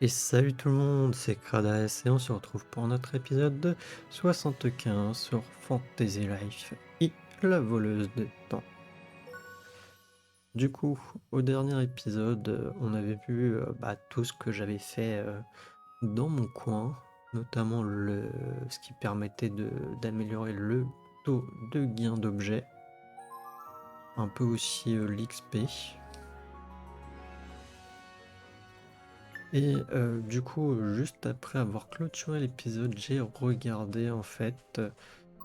Et salut tout le monde, c'est Kradas et on se retrouve pour notre épisode de 75 sur Fantasy Life et la voleuse de temps. Du coup, au dernier épisode, on avait vu tout ce que j'avais fait dans mon coin, notamment ce qui permettait d'améliorer le taux de gain d'objets, un peu aussi l'XP. Et du coup, juste après avoir clôturé l'épisode, j'ai regardé en fait,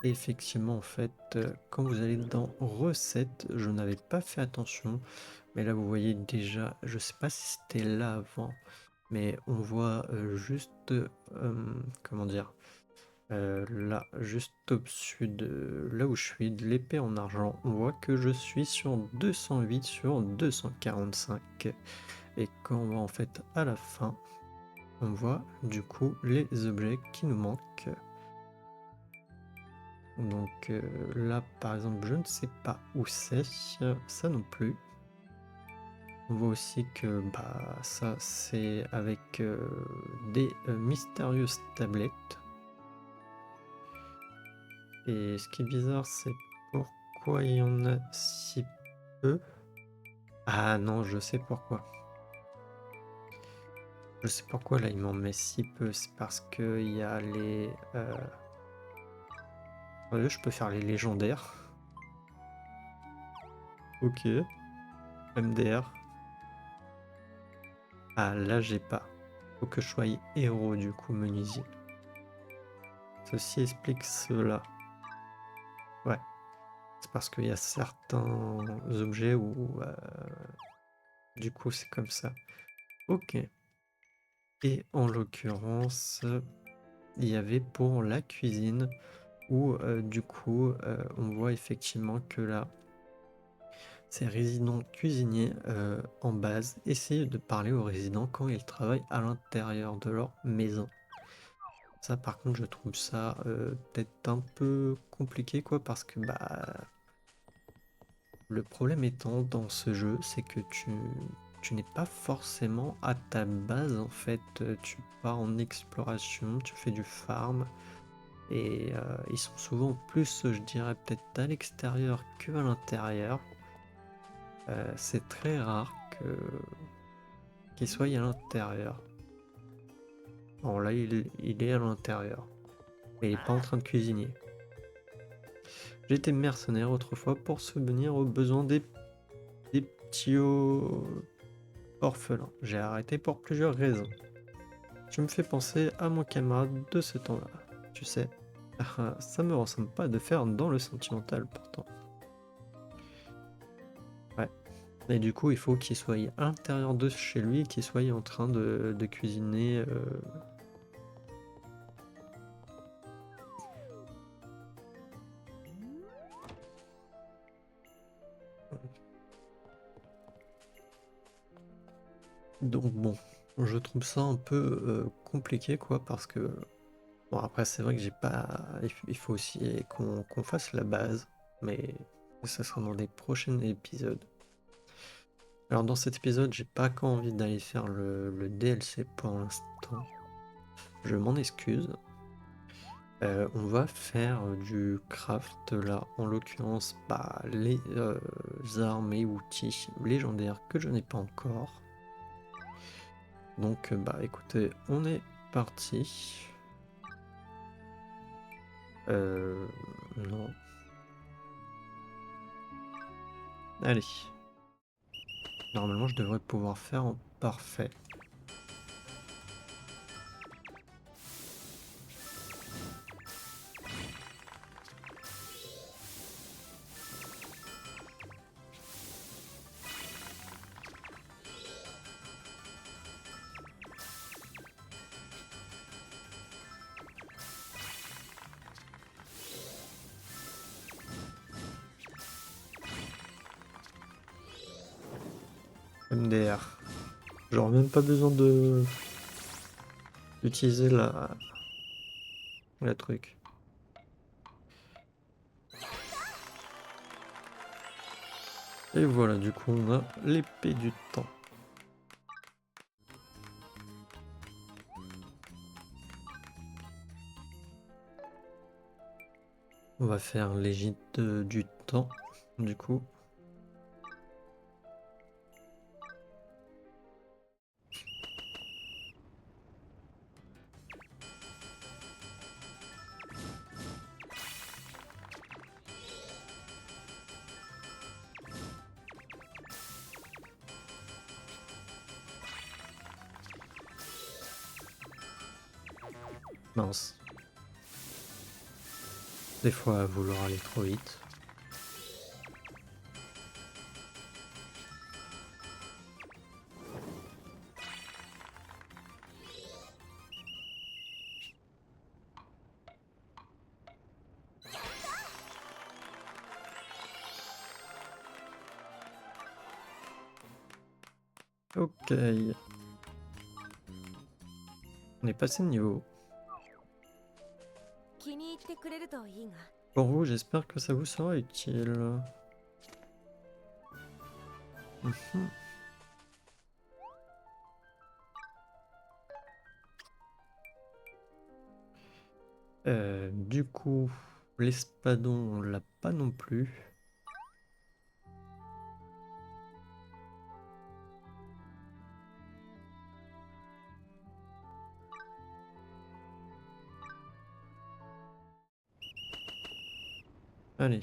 et effectivement en fait, quand vous allez dans recettes, je n'avais pas fait attention, mais là vous voyez déjà, je sais pas si c'était là avant, mais on voit juste, comment dire, là, juste au-dessus de là où je suis, de l'épée en argent, on voit que je suis sur 208 sur 245. Et quand on va en fait à la fin, on voit du coup les objets qui nous manquent. Donc là par exemple je ne sais pas où c'est, ça non plus. On voit aussi que ça c'est avec des mystérieuses tablettes. Et ce qui est bizarre c'est pourquoi il y en a si peu. Ah non, je sais pourquoi. Je sais pourquoi là il m'en met si peu, c'est parce que il y a les... je peux faire les légendaires. Ok. MDR. Ah là j'ai pas. Faut que je sois héros du coup menuisier. Ceci explique cela. Ouais. C'est parce qu'il y a certains objets où du coup c'est comme ça. Ok. Et en l'occurrence, il y avait pour la cuisine où du coup on voit effectivement que là ces résidents cuisiniers en base essayent de parler aux résidents quand ils travaillent à l'intérieur de leur maison. Ça par contre je trouve ça peut-être un peu compliqué quoi parce que le problème étant dans ce jeu c'est que tu n'es pas forcément à ta base en fait, tu pars en exploration, tu fais du farm et ils sont souvent plus je dirais peut-être à l'extérieur que à l'intérieur. C'est très rare qu'ils soient à l'intérieur. Bon là il est à l'intérieur, mais il est pas en train de cuisiner. J'étais mercenaire autrefois pour subvenir aux besoins des petits orphelins. J'ai arrêté pour plusieurs raisons. Tu me fais penser à mon camarade de ce temps-là. Tu sais, ça me ressemble pas de faire dans le sentimental pourtant. Ouais. Et du coup, il faut qu'il soit à l'intérieur de chez lui, qu'il soit en train de cuisiner. Donc bon, je trouve ça un peu compliqué quoi, parce que bon après c'est vrai que j'ai pas, il faut aussi qu'on fasse la base, mais ça sera dans des prochains épisodes. Alors dans cet épisode, j'ai pas qu'envie d'aller faire le DLC pour l'instant. Je m'en excuse. On va faire du craft là, en l'occurrence les armes et outils légendaires que je n'ai pas encore. Donc écoutez, on est parti. Non. Allez. Normalement, je devrais pouvoir faire en parfait. MDR. J'aurais même pas besoin d'utiliser la truc. Et voilà, du coup, on a l'épée du temps. On va faire l'égide du temps, du coup. Mince. Des fois, à vouloir aller trop vite. Ok. On est passé de niveau. 気に入ってくれるといいが。 Pour vous, j'espère que ça vous sera utile. Mhm. Du coup, l'espadon, on l'a pas non plus. Allez.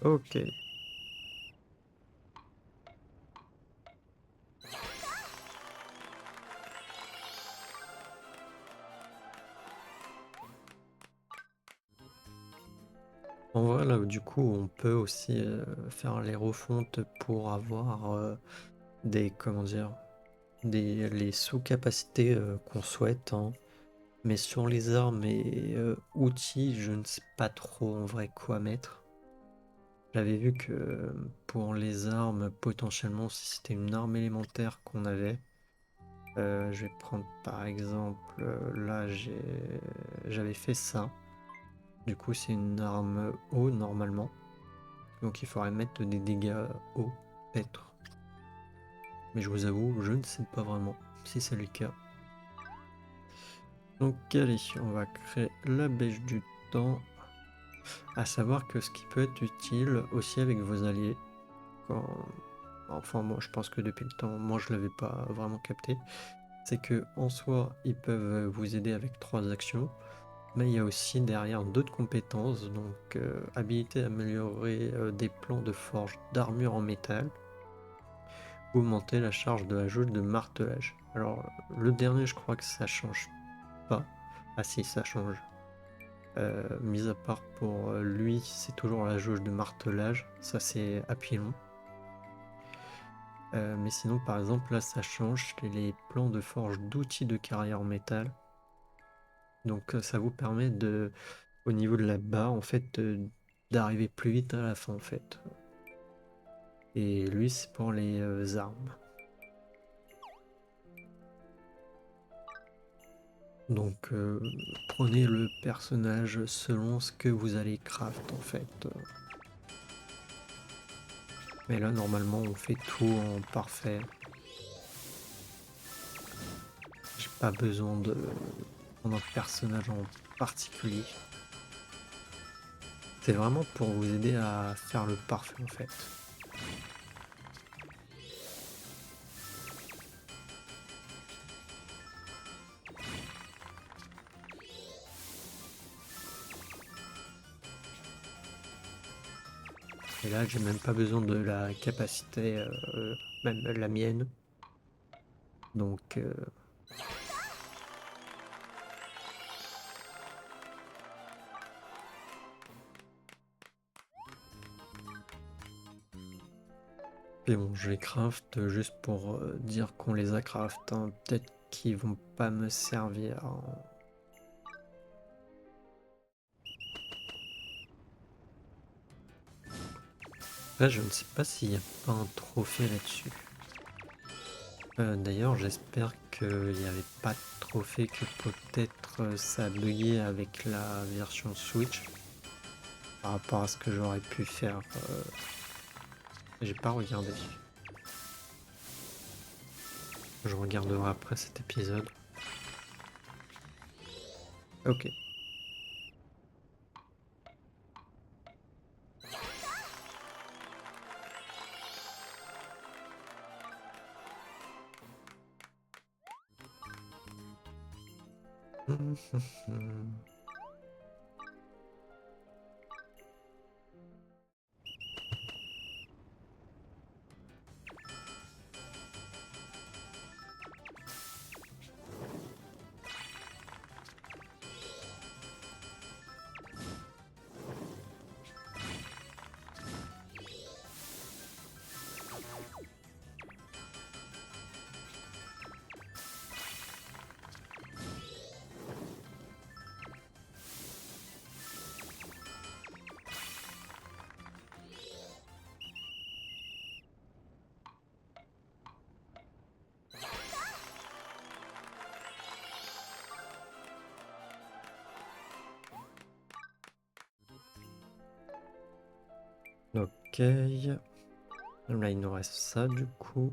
Ok. En vrai, là, du coup, on peut aussi faire les refontes pour avoir des, comment dire, les sous-capacités qu'on souhaite, hein. Mais sur les armes et outils, je ne sais pas trop en vrai quoi mettre. J'avais vu que pour les armes, potentiellement, si c'était une arme élémentaire qu'on avait, je vais prendre par exemple, là j'avais fait ça. Du coup, c'est une arme eau normalement. Donc il faudrait mettre des dégâts eau, peut-être. Mais je vous avoue, je ne sais pas vraiment si c'est le cas. Donc allez, on va créer la bêche du temps. À savoir que ce qui peut être utile aussi avec vos alliés, quand... enfin moi je pense que depuis le temps, moi je l'avais pas vraiment capté, c'est que en soi ils peuvent vous aider avec 3 actions, mais il y a aussi derrière d'autres compétences, donc habilité à améliorer des plans de forge d'armure en métal, augmenter la charge de la jauge de martelage. Alors le dernier je crois que ça change pas. Ah si, ça change. Mis à part pour lui, c'est toujours la jauge de martelage, ça c'est à pied long. Mais sinon, par exemple, là ça change les plans de forge d'outils de carrière en métal. Donc ça vous permet de, au niveau de la barre, en fait, d'arriver plus vite à la fin, en fait. Et lui, c'est pour les armes. Donc prenez le personnage selon ce que vous allez craft, en fait. Mais là, normalement, on fait tout en parfait. J'ai pas besoin de prendre un personnage en particulier. C'est vraiment pour vous aider à faire le parfait en fait. Et là, j'ai même pas besoin de la capacité, même la mienne. Donc, et bon, je les craft juste pour dire qu'on les a craft, hein. Peut-être qu'ils vont pas me servir, hein. Après, je ne sais pas s'il n'y a pas un trophée là-dessus. D'ailleurs, j'espère qu'il n'y avait pas de trophée, que peut-être ça a bugué avec la version Switch par rapport à ce que j'aurais pu faire. J'ai pas regardé. Je regarderai après cet épisode. Ok. Ok. Là, il nous reste ça du coup.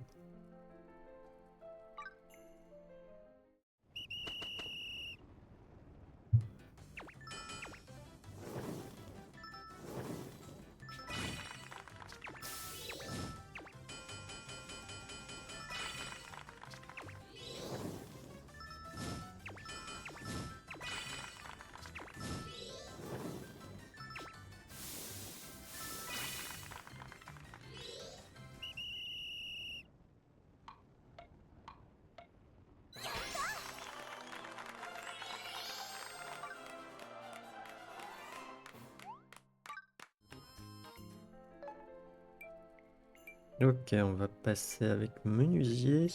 Ok, on va passer avec menuisier.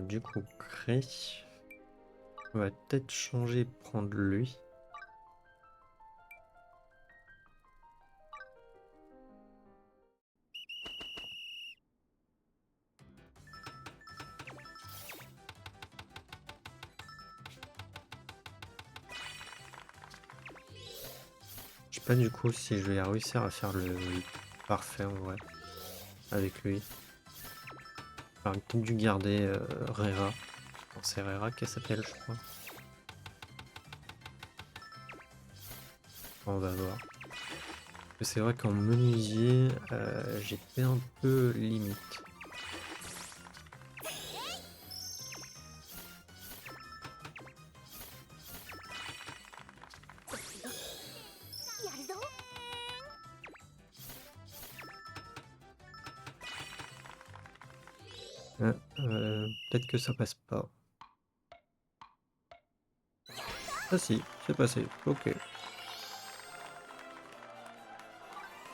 Du coup, Cré. On va peut-être changer, prendre lui. Je sais pas du coup si je vais réussir à faire le parfait en vrai avec lui. J'aurais peut-être dû garder Rera. Bon, c'est Rera qu'elle s'appelle, je crois. On va voir. C'est vrai qu'en menuisier, j'étais un peu limite. Peut-être que ça passe pas. Ah si, c'est passé. Ok.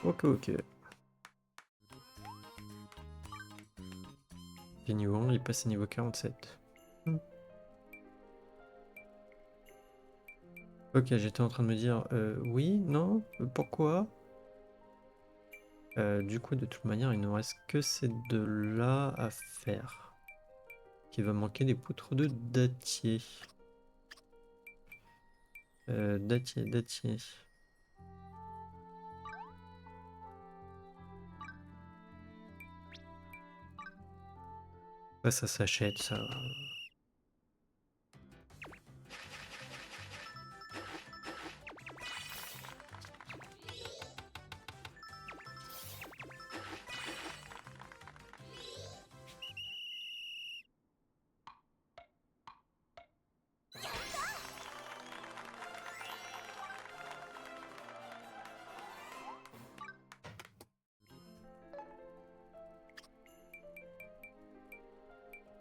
Ok. Et niveau 1, il passe à niveau 47. Ok, j'étais en train de me dire oui, non, pourquoi? Du coup, de toute manière, il ne reste que ces deux-là à faire. Il va manquer des poutres de dattier. Dattier. Ça s'achète, ça.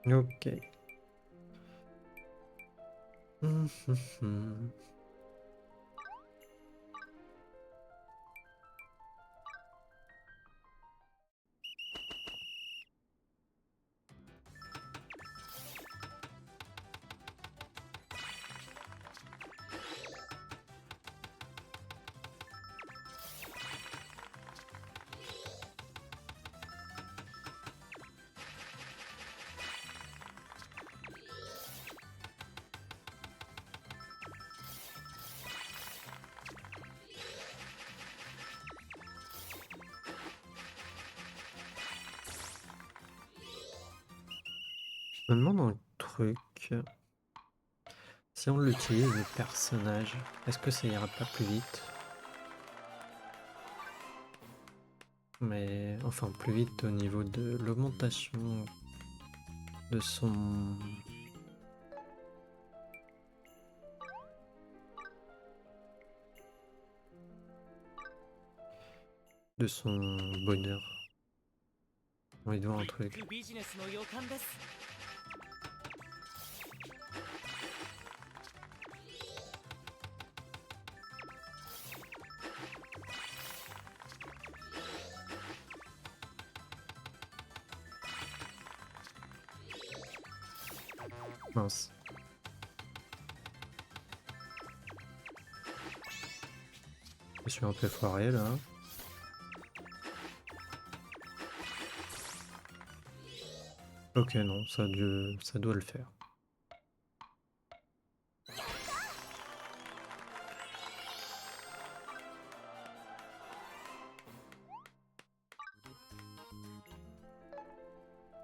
Ok. Je me demande un truc. Si on l'utilise, le personnage, est-ce que ça ira pas plus vite? Mais enfin, plus vite au niveau de l'augmentation de son... de son bonheur. On va voir un truc. ビジネスの予感です。Mince. Je suis un peu foiré là. Ok, non, ça doit le faire.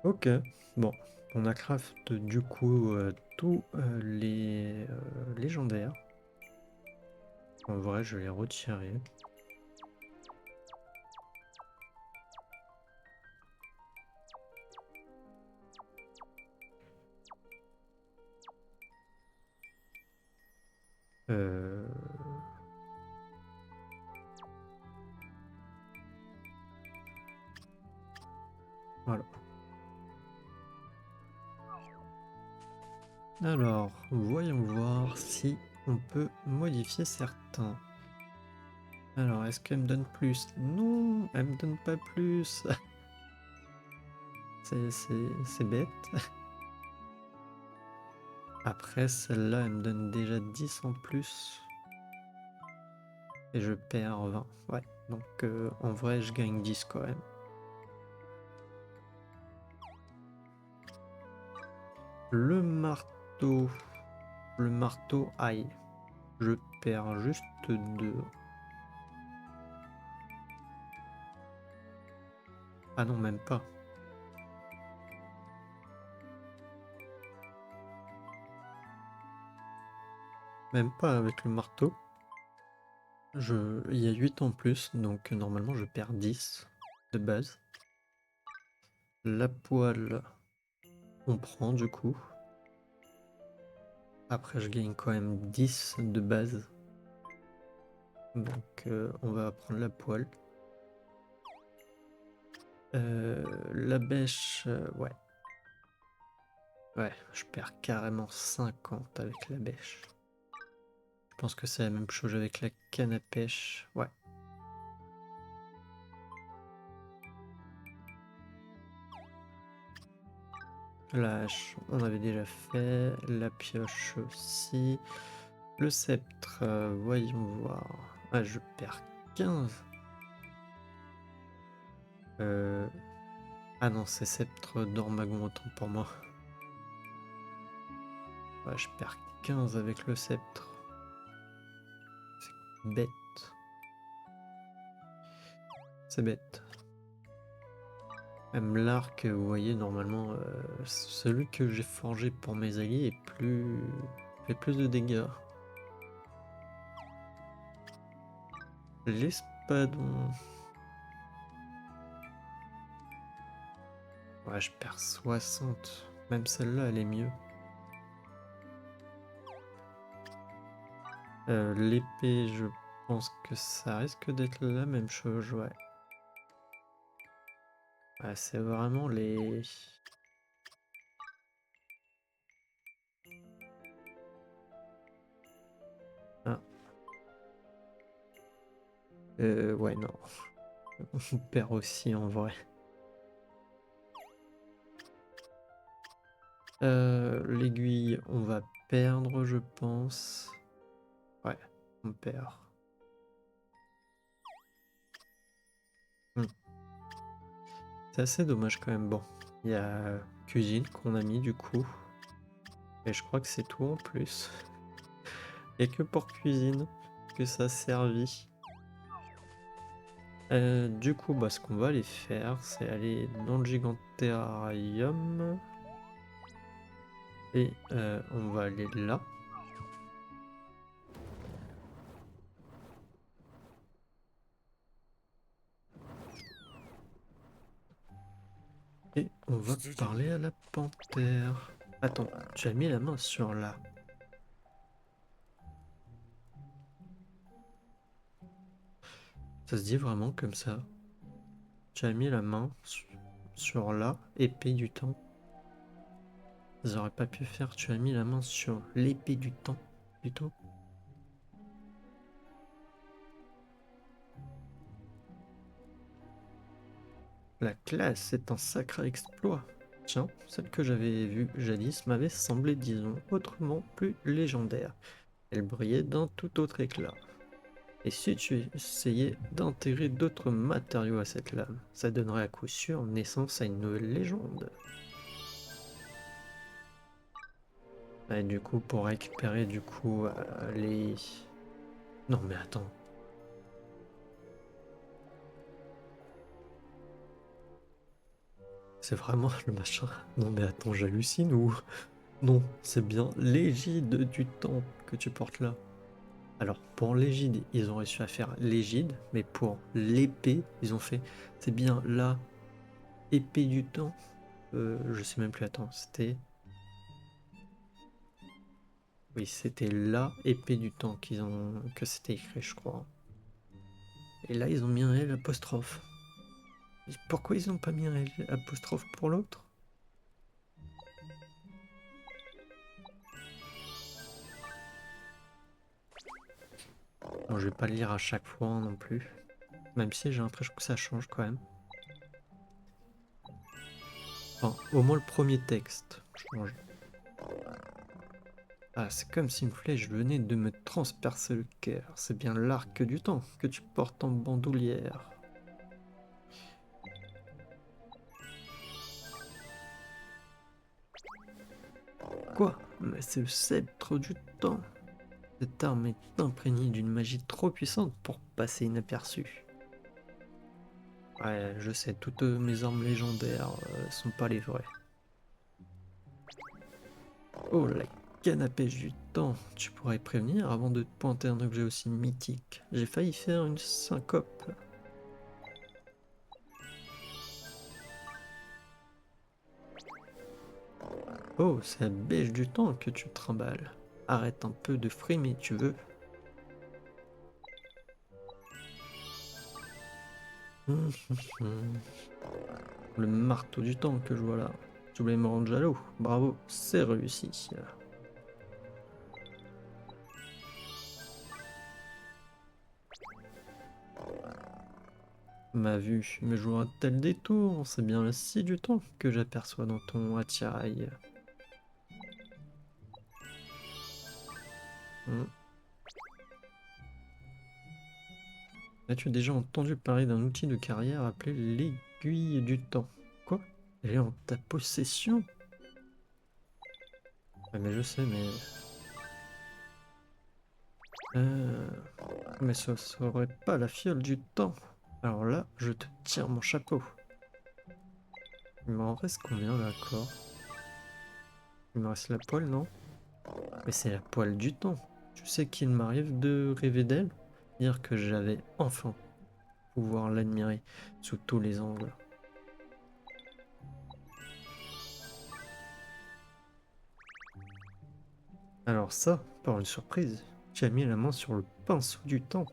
Ok, bon, on a craft du coup tous les légendaires. En vrai, je vais les retirer. Euh, Voilà. Alors, voyons voir si on peut modifier certains. Alors, est-ce qu'elle me donne plus? Non, elle me donne pas plus. C'est bête. Après, celle-là, elle me donne déjà 10 en plus. Et je perds 20. Ouais, donc en vrai, je gagne 10 quand même. Le marteau. Le marteau, aïe. Je perds juste 2. Ah non, même pas. Même pas avec le marteau. Il y a 8 en plus, donc normalement je perds 10 de base. La poêle, on prend du coup. Après je gagne quand même 10 de base. Donc on va prendre la poêle. La bêche, ouais. Ouais, je perds carrément 50 avec la bêche. Je pense que c'est la même chose avec la canne à pêche. Ouais. La hache, on avait déjà fait. La pioche aussi. Le sceptre, voyons voir. Ah, je perds 15. Ah non, c'est sceptre d'Ormagon, autant pour moi. Ouais, je perds 15 avec le sceptre. C'est bête. C'est bête. Même l'arc, vous voyez, normalement, celui que j'ai forgé pour mes alliés fait plus de dégâts. L'espadon. Ouais, je perds 60. Même celle-là, elle est mieux. L'épée, je pense que ça risque d'être la même chose, ouais. Ouais, c'est vraiment les... Ah. Ouais, non. On perd aussi en vrai. L'aiguille, on va perdre, je pense. Ouais, on perd. Hmm. C'est assez dommage quand même. Bon, il y a cuisine qu'on a mis du coup. Et je crois que c'est tout en plus. Et que pour cuisine que ça servit. Du coup, bah, ce qu'on va aller faire, c'est aller dans le Giganterarium. Et on va aller là. Et on va parler à la panthère. Attends, tu as mis la main sur là. Ça se dit vraiment comme ça. Tu as mis la main sur la épée du temps. Ils auraient pas pu faire. Tu as mis la main sur l'épée du temps, plutôt. La classe est un sacré exploit. Tiens, celle que j'avais vue jadis m'avait semblé, disons, autrement plus légendaire. Elle brillait d'un tout autre éclat. Et si tu essayais d'intégrer d'autres matériaux à cette lame, ça donnerait à coup sûr naissance à une nouvelle légende. Et du coup, pour récupérer du coup les... Non mais attends. C'est vraiment le machin. Non mais attends, j'hallucine ou... Non, c'est bien l'égide du temps que tu portes là. Alors pour l'égide, ils ont réussi à faire l'égide, mais pour l'épée, ils ont fait... C'est bien la épée du temps. Je sais même plus, attends, c'était... Oui, c'était la épée du temps qu'ils ont... que c'était écrit, je crois. Et là, ils ont mis un L apostrophe. Pourquoi ils n'ont pas mis un L apostrophe pour l'autre? Bon, je vais pas le lire à chaque fois non plus. Même si j'ai l'impression que ça change quand même. Enfin, au moins le premier texte change. Ah, c'est comme si une flèche venait de me transpercer le cœur. C'est bien l'arc du temps que tu portes en bandoulière. Quoi? Mais c'est le sceptre du temps. Cette arme est imprégnée d'une magie trop puissante pour passer inaperçue. Ouais, je sais, toutes mes armes légendaires sont pas les vraies. Oh, la canne à pêche du temps. Tu pourrais prévenir avant de te pointer un objet aussi mythique. J'ai failli faire une syncope. Oh, c'est la bêche du temps que tu trimbales. Arrête un peu de frimer, tu veux. Le marteau du temps que je vois là. Tu voulais me rendre jaloux. Bravo, c'est réussi. Ma vue me joue un tel détour, c'est bien le scie du temps que j'aperçois dans ton attirail. Hmm. As-tu déjà entendu parler d'un outil de carrière appelé l'aiguille du temps? Quoi? Elle est en ta possession? Ah, mais je sais, mais... Mais ce serait pas la fiole du temps. Alors là, je te tire mon chapeau. Il m'en reste combien là encore? Il me reste la poêle, non? Mais c'est la poêle du temps. Tu sais qu'il m'arrive de rêver d'elle? Dire que j'avais enfin pouvoir l'admirer sous tous les angles. Alors ça, par une surprise, tu as mis la main sur le pinceau du temps.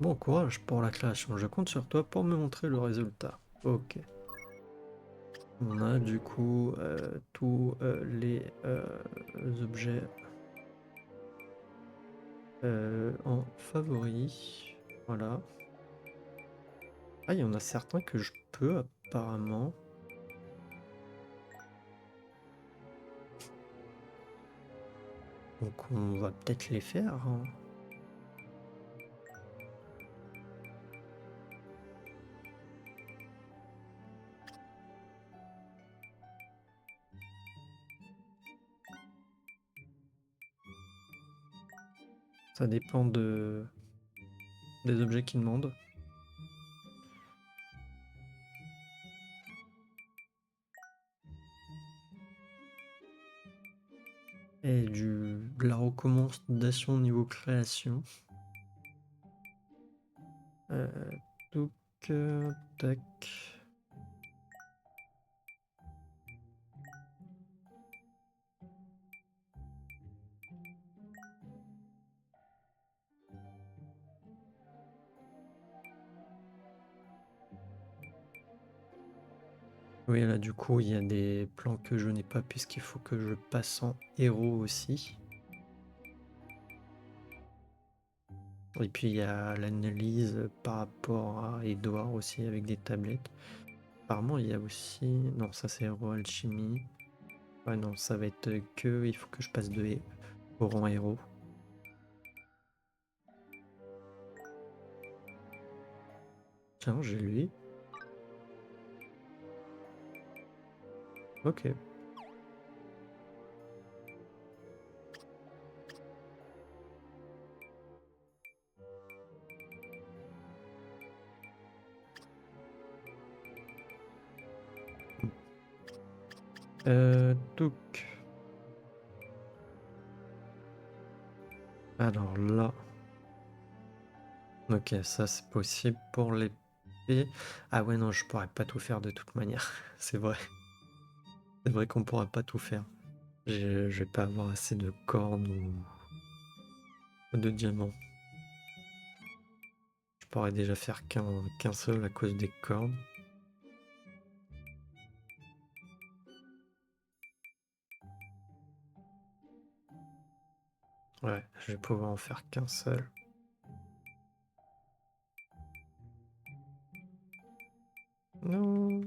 Bon courage pour la création, je compte sur toi pour me montrer le résultat. Ok. On a du coup tous les objets en favori. Voilà. Ah, il y en a certains que je peux apparemment. Donc on va peut-être les faire, hein. Ça dépend des objets qu'ils demandent. Et de la recommandation niveau création. Donc, tac. Oui, là, du coup, il y a des plans que je n'ai pas puisqu'il faut que je passe en héros aussi. Et puis, il y a l'analyse par rapport à Edouard aussi avec des tablettes. Apparemment, il y a aussi... Non, ça c'est héros alchimie. Ouais, non, ça va être que... Il faut que je passe au rang héros. Tiens, j'ai lui. Ok. Donc... Alors là... Ok, ça c'est possible pour l'épée. Ah ouais, non, je pourrais pas tout faire de toute manière. C'est vrai. C'est vrai qu'on pourra pas tout faire. Je vais pas avoir assez de cornes ou de diamants. Je pourrais déjà faire qu'un seul à cause des cornes. Ouais, je vais pouvoir en faire qu'un seul. Non.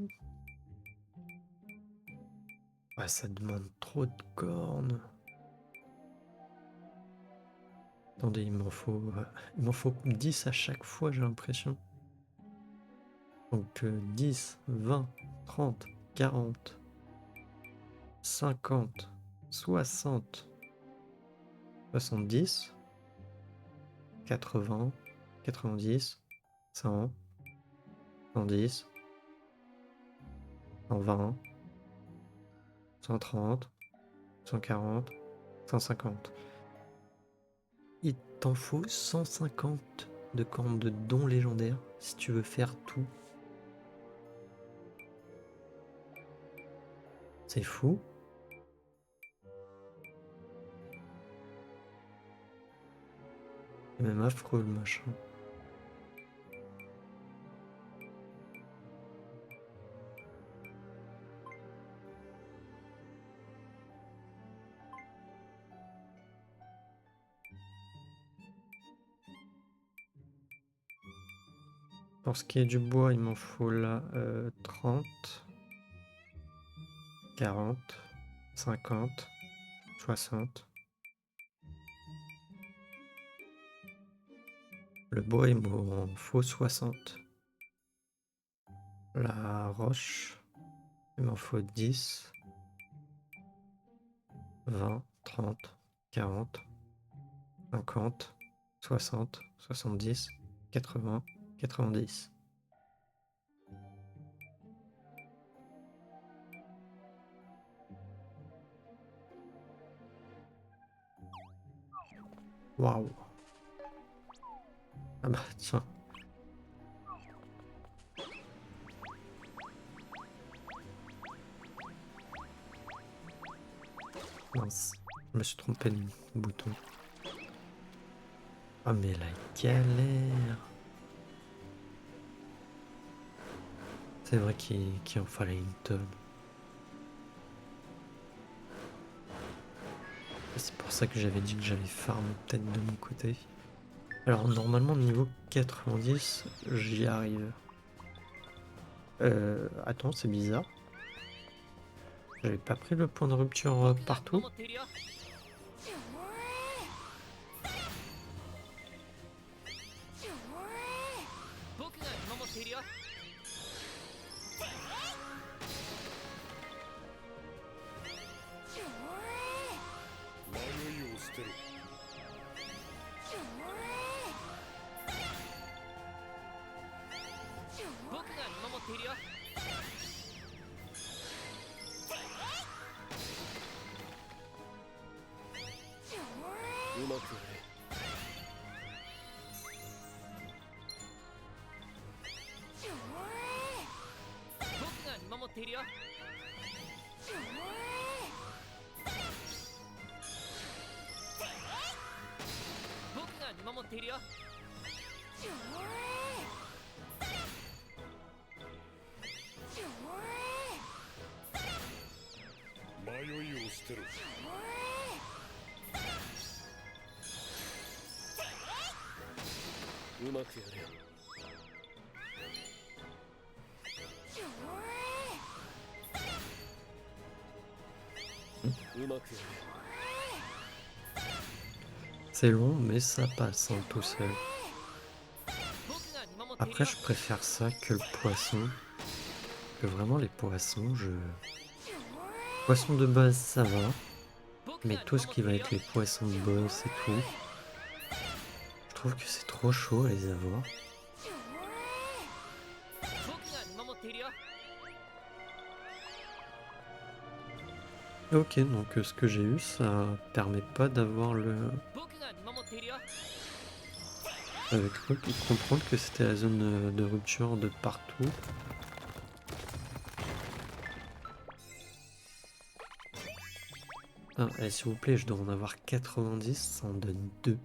Ouais, ça demande trop de cornes. Attendez, il m'en faut 10 à chaque fois, j'ai l'impression. Donc 10, 20, 30, 40, 50, 60, 70, 80, 90, 100, 110, 120, 130, 140, 150. Il t'en faut 150 de cornes de dons légendaires si tu veux faire tout. C'est fou. C'est même affreux le machin. Pour ce qui est du bois, il m'en faut là 30, 40, 50, 60. Le bois, il m'en faut 60. La roche, il m'en faut 10, 20, 30, 40, 50, 60, 70, 80, 90. Waouh. Ah bah tiens. Mince, je me suis trompé de bouton. Ah mais la galère. C'est vrai qu'il en fallait une tonne. C'est pour ça que j'avais dit que j'allais farm peut-être de mon côté. Alors normalement niveau 90, j'y arrive. Attends, c'est bizarre. J'avais pas pris le point de rupture partout. まくやれ。僕が見守っているよ。僕が見守っているよ。迷いを捨てろ。うまくやれよ。うまくやれ。 C'est long, mais ça passe hein, tout seul. 僕が見守っている Après, よ。 je préfère ça que le poisson. Que vraiment, les poissons, Poissons de base, ça va. 僕 Mais が見 tout 守 ce って qui い va るよ。 être les poissons de boss et tout, je trouve que c'est trop chaud à les avoir. 僕が見守っているよ。 Ok, donc ce que j'ai eu, ça permet pas d'avoir le... 僕が見守っているよ。 Avec quoi comprendre que c'était la zone de rupture de partout. Ah, s'il vous plaît, je dois en avoir 90, ça en donne 2.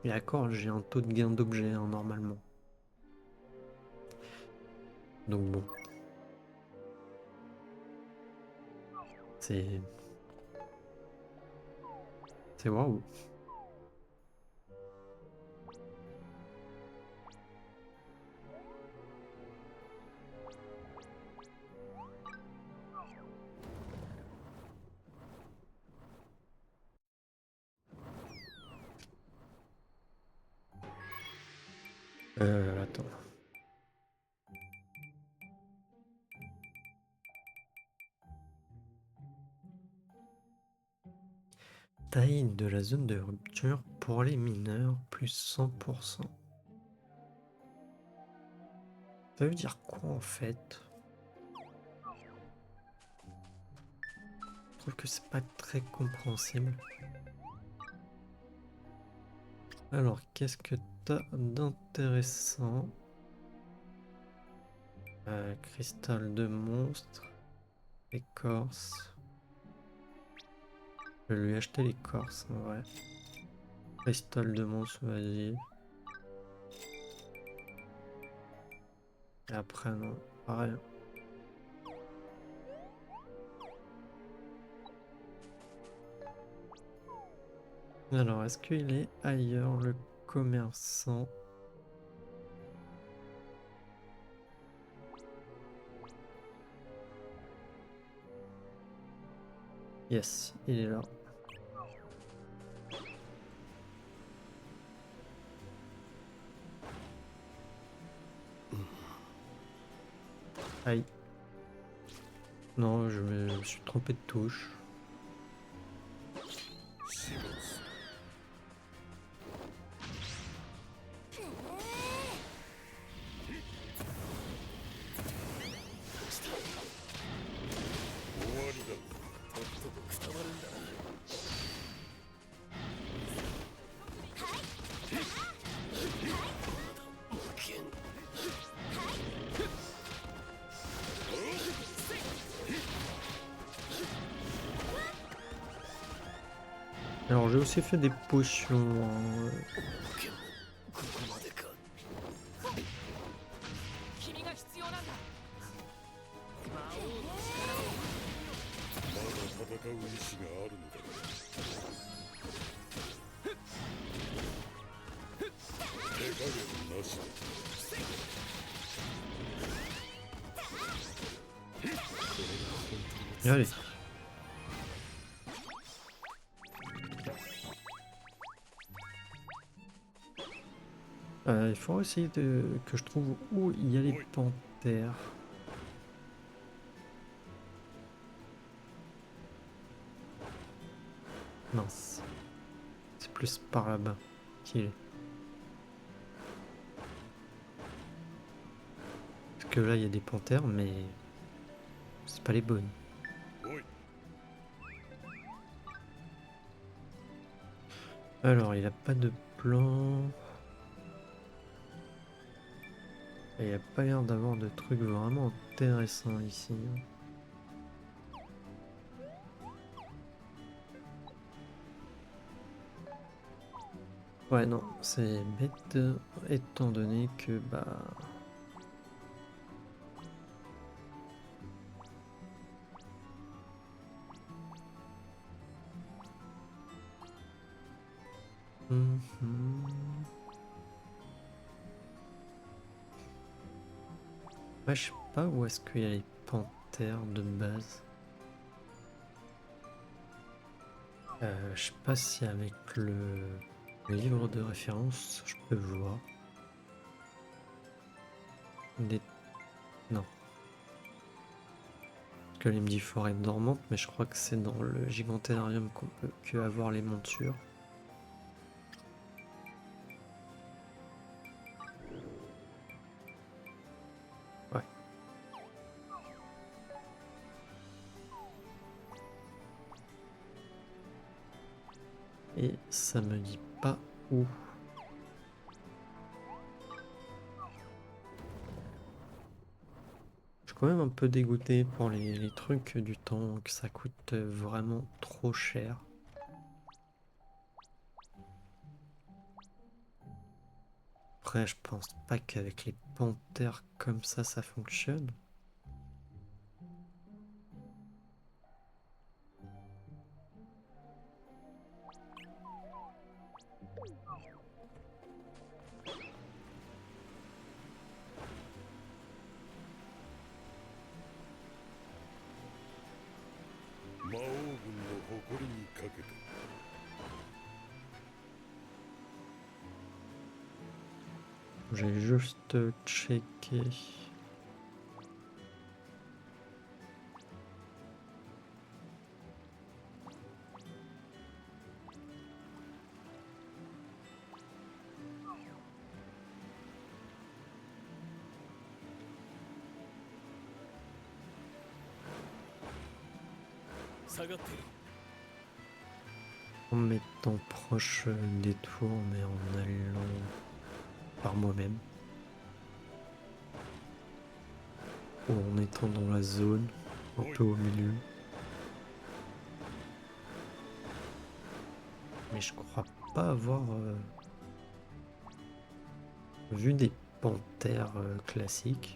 Et d'accord, j'ai un taux de gain d'objet hein, normalement. Donc bon. C'est waouh. Attends. Taille de la zone de rupture pour les mineurs, plus 100%. Ça veut dire quoi en fait? Je trouve que c'est pas très compréhensible. Alors, qu'est-ce que t'as d'intéressant? Cristal de monstre, écorce. Je vais lui acheter l'écorce en vrai. Cristal de monstre, vas-y. Et après, non, rien. Alors, est-ce qu'il est ailleurs le commerçant? Yes, il est là. Aïe. Non, je me suis trompé de touche. Alors j'ai aussi fait des potions. ここまでか。君が必要なんだ。魔王の力を。まだ戦う意志があるのだ。手加減なしだ。 Allez. Il faut essayer que je trouve où il y a les panthères. Mince. C'est plus par là-bas qu'il est. Parce que là, il y a des panthères, mais c'est pas les bonnes. Alors, il a pas de plan. Et il a pas l'air d'avoir de trucs vraiment intéressants ici. Ouais, non, c'est bête étant donné que bah. Ouais, je sais pas où est-ce qu'il y a les panthères de base. Je sais pas si avec le livre de référence, je peux voir. Des... Non. Parce que là, il me dit forêt dormante, mais je crois que c'est dans le gigantarium qu'on peut que avoir les montures. Ouais. Et ça me dit pas où. Je suis quand même un peu dégoûté pour les trucs du temps, que ça coûte vraiment trop cher. Après, je pense pas qu'avec les panthères comme ça fonctionne. J'ai juste checké. En m'étant proche des tours, mais en allant par moi-même. Ou en étant dans la zone, un peu au milieu. Mais je crois pas avoir vu des panthères classiques.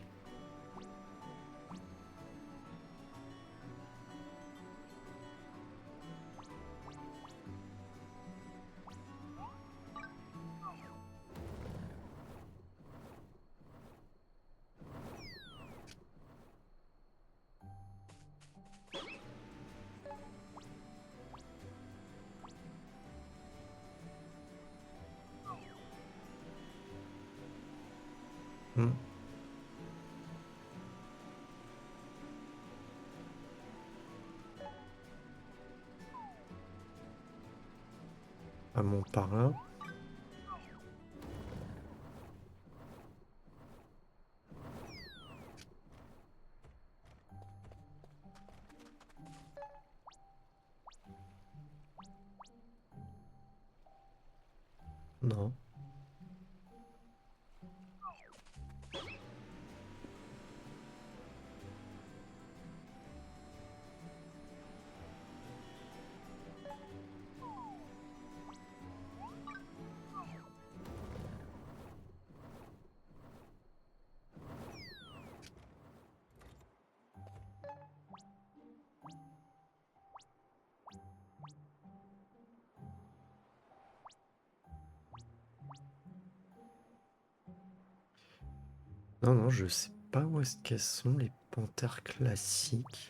Hmm. À mon par là. Non. Non, non, je sais pas où est-ce qu'elles sont les panthères classiques.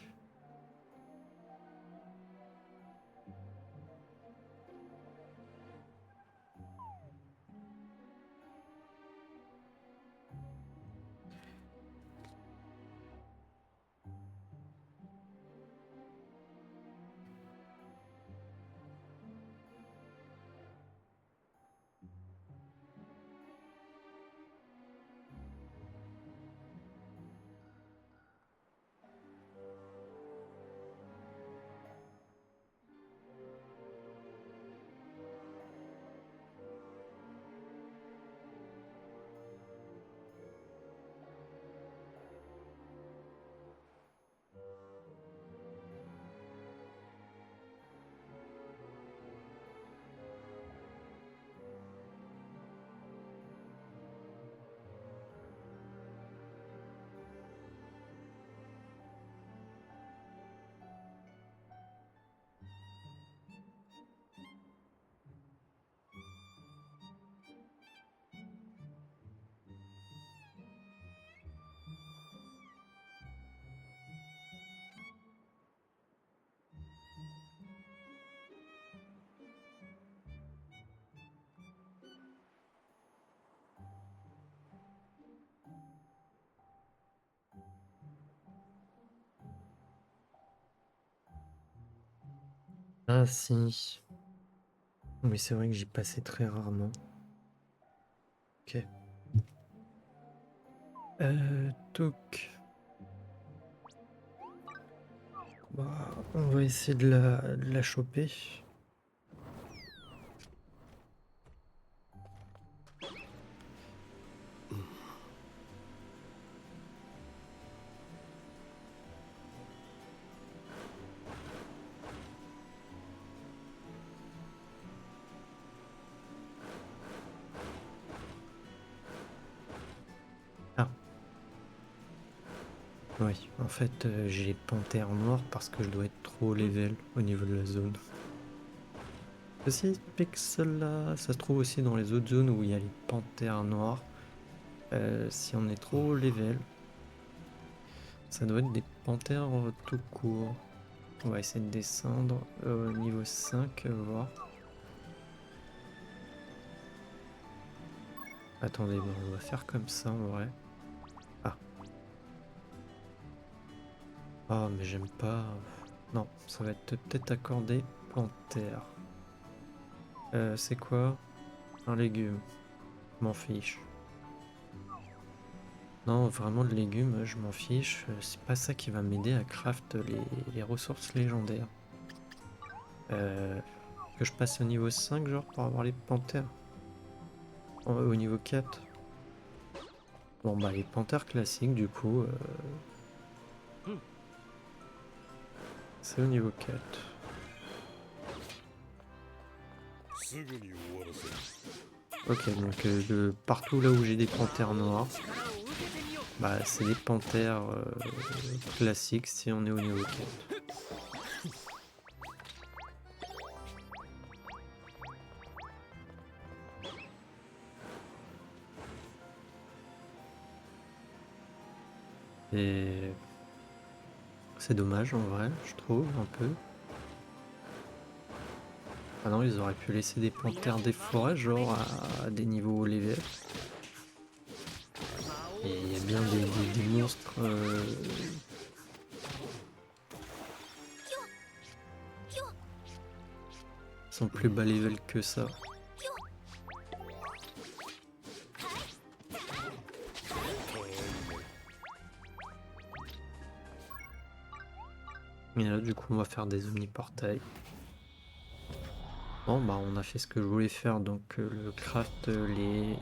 Ah si. Oui, c'est vrai que j'y passais très rarement. Ok. Donc, bah, on va essayer de la choper. Ah, oui. En fait, j'ai panthère noire parce que je dois être trop level au niveau de la zone. Ceci explique que cela, ça se trouve aussi dans les autres zones où il y a les panthères noires. Si on est trop level, ça doit être des panthères tout court. On va essayer de descendre au niveau 5, voir. Attendez, bon, on va faire comme ça en vrai. Ah. Ah, mais j'aime pas. Non, ça va être peut-être accordé panthère. C'est quoi? Un légume. Je m'en fiche. Non, vraiment de légumes, je m'en fiche. C'est pas ça qui va m'aider à craft les ressources légendaires. Que je passe au niveau 5, genre, pour avoir les panthères. Au niveau 4. Bon, bah, les panthères classiques, du coup, c'est au niveau 4. すぐに終わらせる。 Ok, donc partout là où j'ai des panthères noires, bah, c'est des panthères classiques si on est au niveau 4. Et c'est dommage en vrai, je trouve, un peu. Ah non, ils auraient pu laisser des panthères des forêts, genre à des niveaux level. Et il y a bien des monstres qui sont plus bas level que ça. Et là, du coup, on va faire des omniportails. Bon, bah, on a fait ce que je voulais faire, donc le craft, les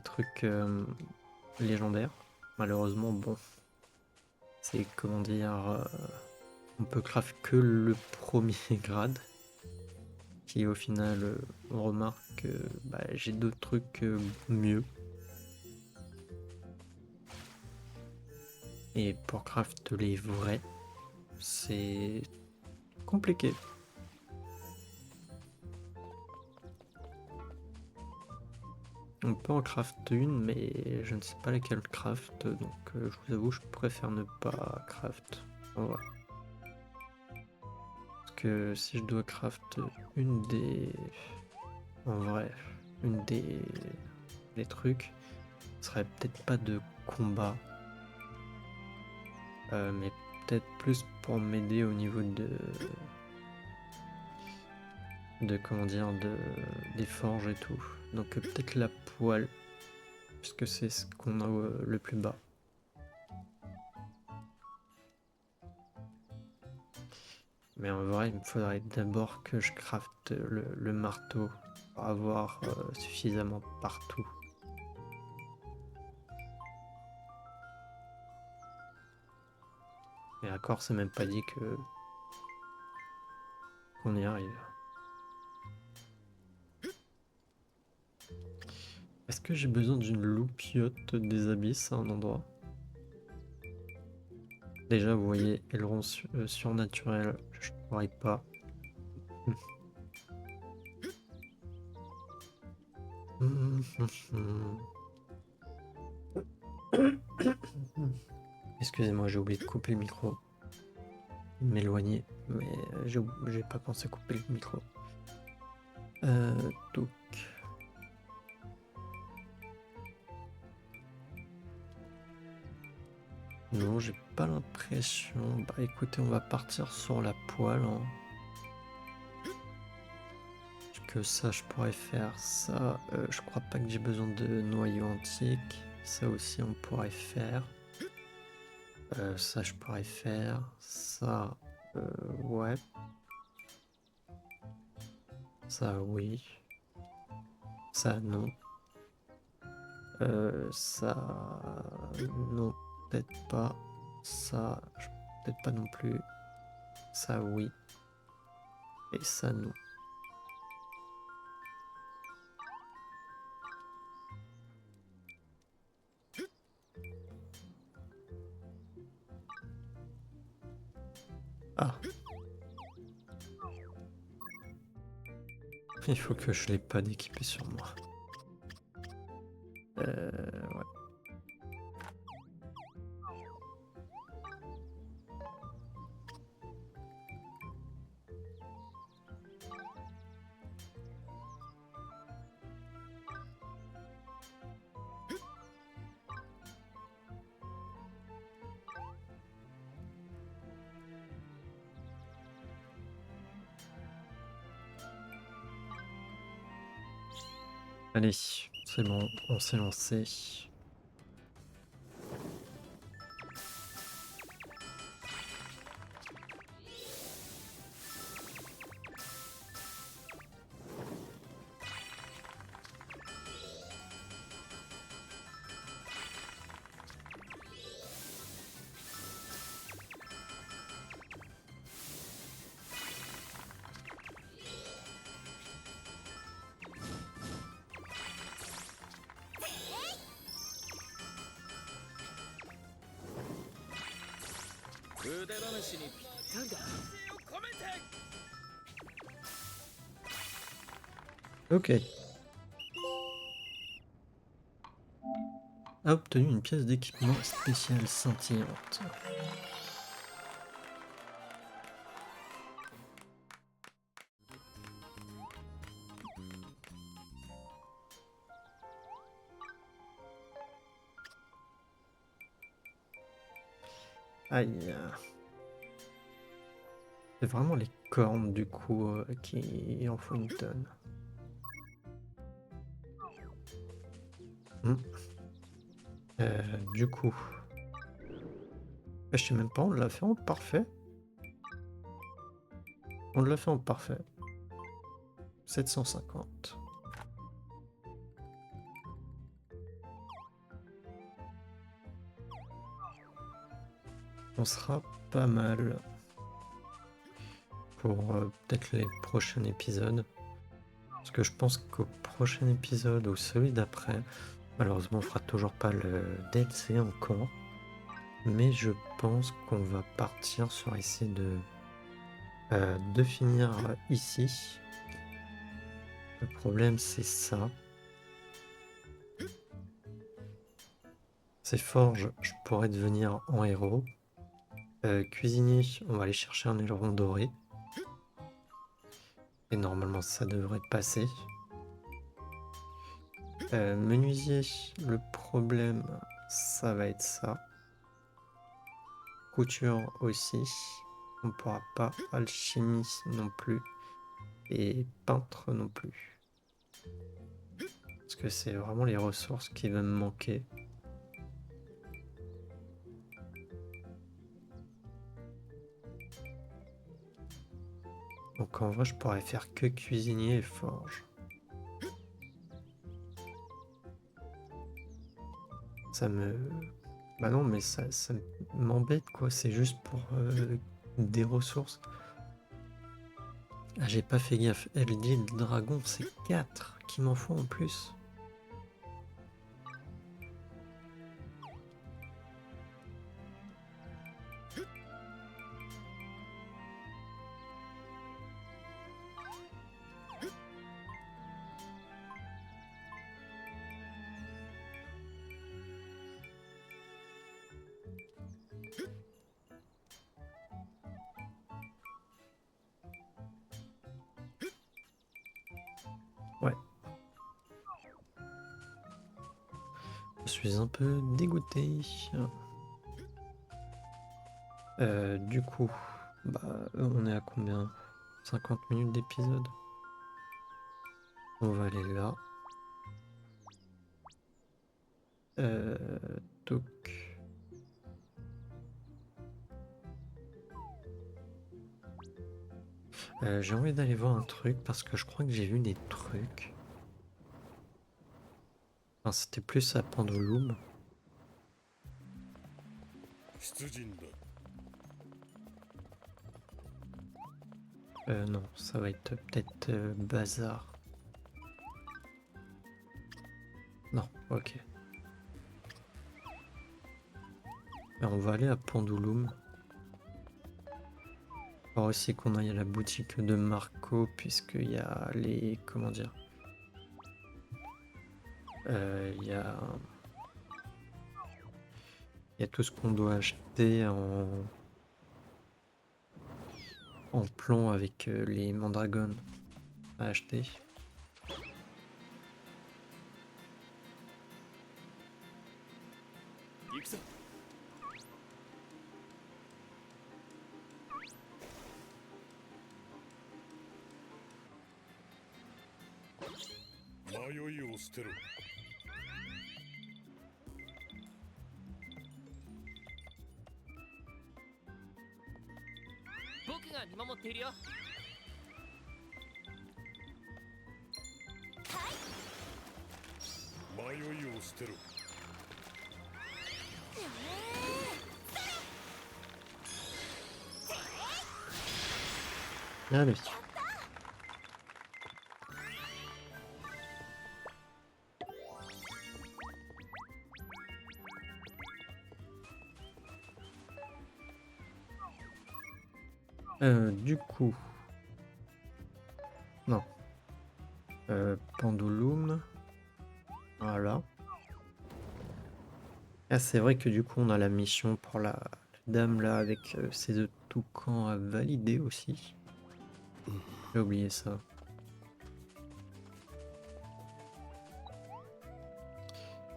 trucs légendaires. Malheureusement, bon, c'est comment dire, on peut craft que le premier grade. Qui au final, on remarque que bah, j'ai d'autres trucs mieux. Et pour craft les vrais, c'est compliqué. On peut en craft une, mais je ne sais pas laquelle craft, donc je vous avoue, je préfère ne pas craft. Voilà. Parce que si je dois craft une des... En vrai, une des trucs, ce serait peut-être pas de combat, mais peut-être plus pour m'aider au niveau de comment dire, des forges et tout. Donc peut-être la poêle, puisque c'est ce qu'on a le plus bas. Mais en vrai, il me faudrait d'abord que je crafte le marteau pour avoir suffisamment partout. Et encore, c'est même pas dit que qu'on y arrive. Est-ce que j'ai besoin d'une loupiote des abysses à un endroit? Déjà, vous voyez, aileron surnaturel, je pourrais pas. Excusez-moi, j'ai oublié de couper le micro. M'éloigner, mais j'ai pas pensé à couper le micro. Donc. Non, j'ai pas l'impression. Bah écoutez, on va partir sur la poêle, hein. Que ça, je pourrais faire ça. Je crois pas que j'ai besoin de noyau antique. Ça aussi, on pourrait faire. Ça, je pourrais faire. Ça, ouais. Ça, oui. Ça, non. Ça, non, peut-être pas. Ça, peut-être pas non plus. Ça, oui. Et ça, non. Ah, il faut que je l'ai pas d'équipé sur moi. Ouais. Allez, c'est bon, on s'est lancé. Ok. A obtenu une pièce d'équipement spéciale scintillante. Aïe. C'est vraiment les cornes du coup qui en font une tonne. Hmm. Du coup, je sais même pas, on l'a fait en parfait. On l'a fait en parfait. 750. On sera pas mal pour peut-être les prochains épisodes. Parce que je pense qu'au prochain épisode ou celui d'après, malheureusement on fera toujours pas le DLC encore. Mais je pense qu'on va partir sur essayer de finir ici. Le problème c'est ça. Ces forges, je pourrais devenir en héros. Cuisinier, on va aller chercher un aileron doré. Et normalement ça devrait passer. Menuisier, le problème ça va être ça. Couture aussi. On pourra pas. Alchimie non plus. Et peintre non plus. Parce que c'est vraiment les ressources qui vont me manquer. Donc en vrai, je pourrais faire que cuisinier et forge. Ça me... Bah non, mais ça m'embête quoi. C'est juste pour des ressources. Ah, j'ai pas fait gaffe. Elle dit le dragon, c'est 4 qui m'en font en plus. Ouais. Je suis un peu dégoûté. Du coup, bah, on est à combien? 50 minutes d'épisode? On va aller là. Donc, j'ai envie d'aller voir un truc parce que je crois que j'ai vu des trucs. Enfin, c'était plus à Pendulum. 出陣だ。 Non, ça va être peut-être Bazar. Non, ok. On va aller à Pendulum. Faut aussi qu'on aille à la boutique de Marco, puisqu'il y a les... Comment dire? Il y a tout ce qu'on doit acheter en plan avec les mandragones à acheter. 行くぞ。迷いを捨てろ。僕が見守っているよ。迷いを捨てろ。 Allez. Du coup... Non. Pendulum. Voilà. Ah, c'est vrai que du coup, on a la mission pour la dame là avec ses œufs de toucan à valider aussi. J'ai oublié ça.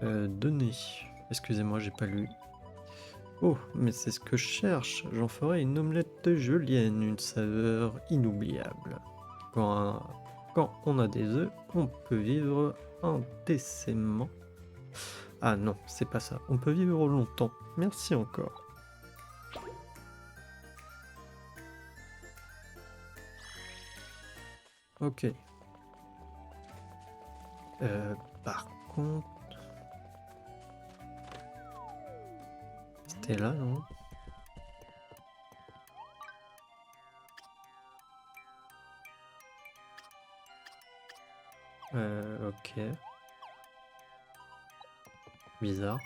Données. Excusez-moi, j'ai pas lu. Oh, mais c'est ce que je cherche. J'en ferai une omelette de julienne, une saveur inoubliable. Quand on a des œufs, on peut vivre indécemment. Ah non, c'est pas ça. On peut vivre longtemps. Merci encore. Ok. Par contre... C'était là, non? Ok. Bizarre.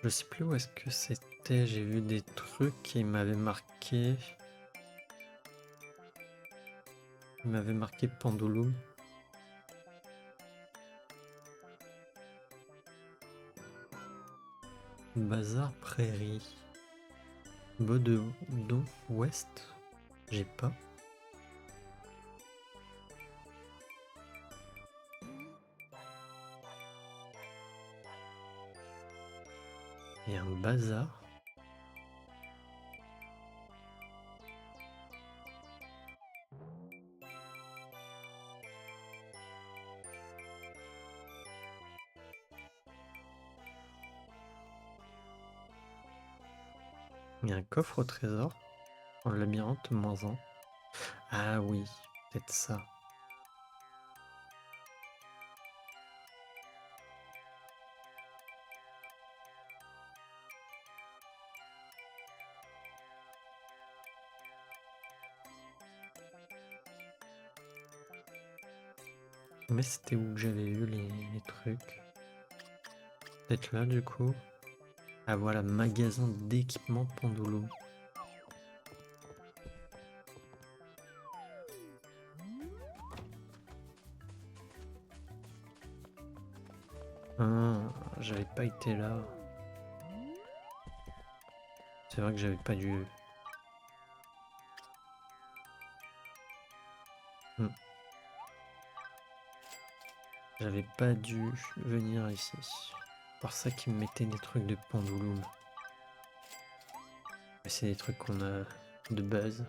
Je sais plus où est-ce que c'était. J'ai vu des trucs qui m'avaient marqué. Il m'avait marqué Pendulum. Bazar Prairie. Bodon Ouest. J'ai pas. Il y a un bazar. Il y a un coffre au trésor. En labyrinthe -1. Ah oui, peut-être ça. Mais c'était où que j'avais vu les trucs? Peut-être là du coup. Ah voilà, magasin d'équipement Pendulum. Ah, j'avais pas été là. C'est vrai que j'avais pas dû... J'avais pas dû venir ici. C'est pour ça qu'ils me mettaient des trucs de pendulum. Mais c'est des trucs qu'on a de base.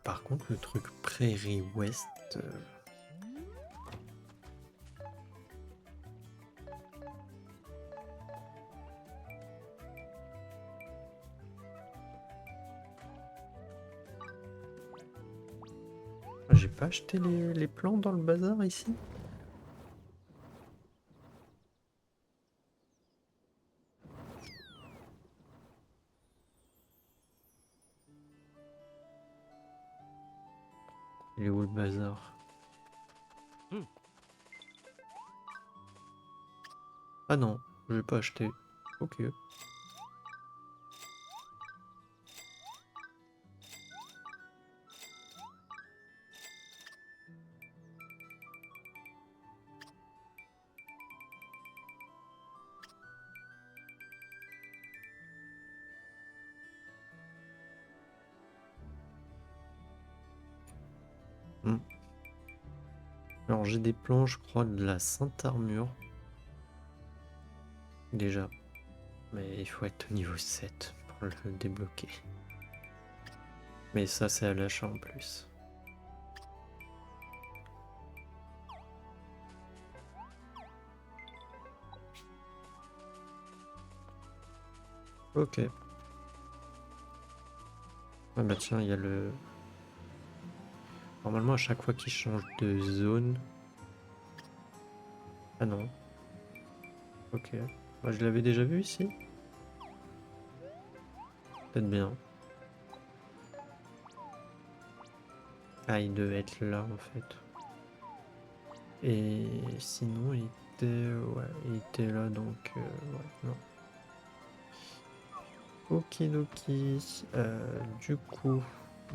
Par contre, le truc Prairie Ouest... J'ai pas acheté les plans dans le bazar ici? Il est où le bazar? Ah non, je l'ai pas acheté. Ok. Hmm. Alors j'ai des plans, je crois, de la Sainte Armure. Déjà. Mais il faut être au niveau 7 pour le débloquer. Mais ça, c'est à l'achat en plus. Ok. Ah bah tiens, il y a le... Normalement, à chaque fois qu'il change de zone... Ah non. Ok. Moi, je l'avais déjà vu ici. Peut-être bien. Ah, il devait être là, en fait. Et sinon, il était... Ouais, il était là, donc... ouais, non. Okidoki. Du coup,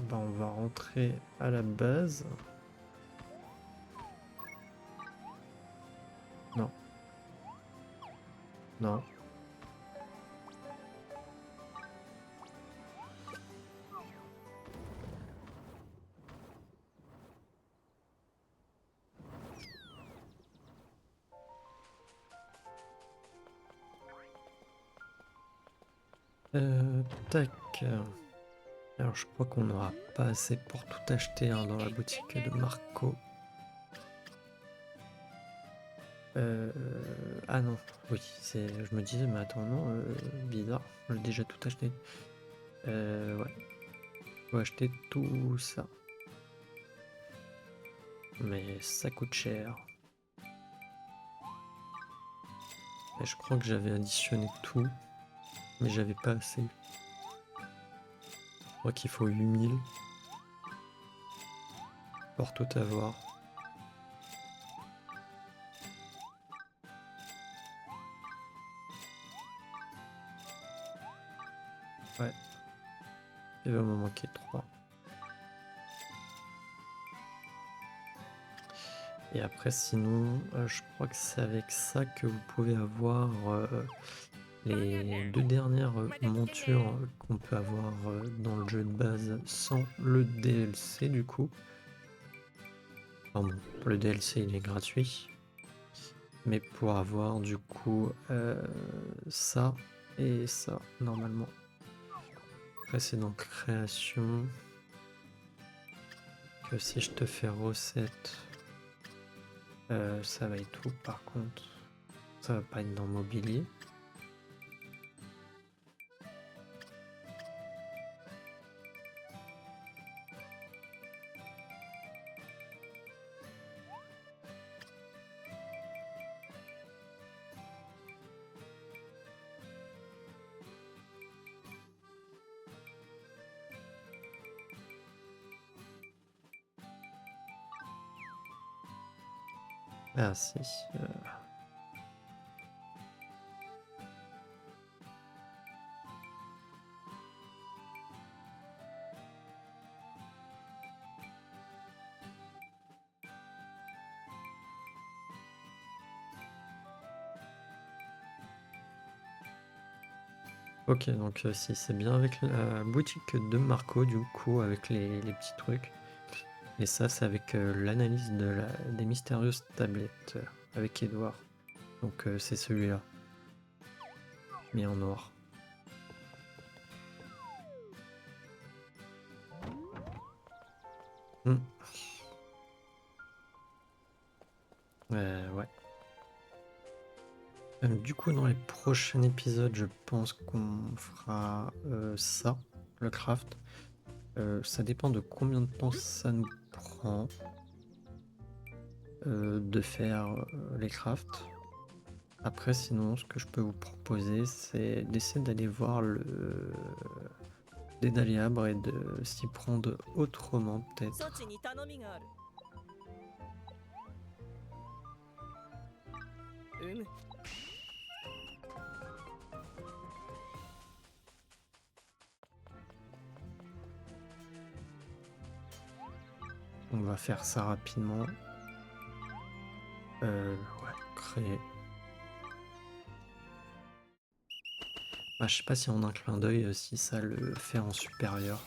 bah, on va rentrer à la base. Non. Non. Tac. Alors je crois qu'on n'aura pas assez pour tout acheter hein, dans la boutique de Marco. Ah non, oui, je me disais, mais attends, non, bizarre, j'ai déjà tout acheté. Ouais, faut acheter tout ça. Mais ça coûte cher. Et je crois que j'avais additionné tout, mais j'avais pas assez. Je crois qu'il faut 8000 pour tout avoir. Ouais, il va m'en manquer 3. Et après, sinon, je crois que c'est avec ça que vous pouvez avoir les 2 dernières montures qu'on peut avoir dans le jeu de base sans le DLC du coup. Enfin bon, le DLC il est gratuit. Mais pour avoir du coup ça et ça normalement. Après c'est dans création. Que si je te fais recette, ça va être où par contre? Ça va pas être dans mobilier. Ah si. Ok, donc si c'est bien avec la boutique de Marco, du coup, avec les petits trucs. Et ça, c'est avec l'analyse des mystérieuses tablettes avec Edouard. Donc c'est celui-là, mis en noir. Hmm. Ouais. Du coup, dans les prochains épisodes, je pense qu'on fera ça, le craft. Ça dépend de combien de temps ça nous prend de faire les crafts. Après, sinon, ce que je peux vous proposer, c'est d'essayer d'aller voir le Dédaliabre et de s'y prendre autrement, 措 peut-être. 置に頼みがある。うむ。 On va faire ça rapidement. Ouais, créer. Ah, je sais pas si en un clin d'œil, si ça le fait en supérieur.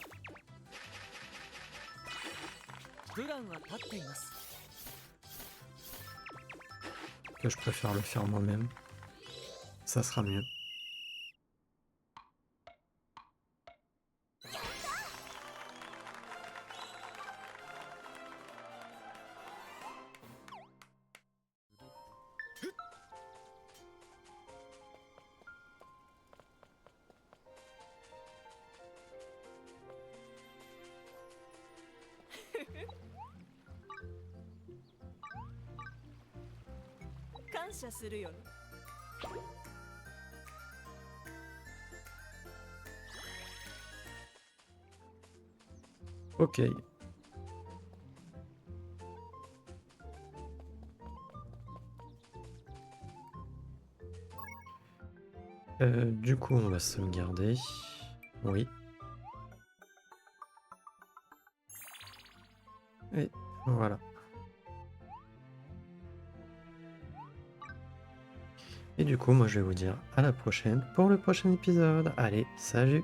プランは立っています。 Que je préfère le faire moi-même. Ça sera mieux. « 感謝するよね。 Ok. Du coup, on va sauvegarder. Oui. Et voilà. Et du coup, moi, je vais vous dire à la prochaine pour le prochain épisode. Allez, salut!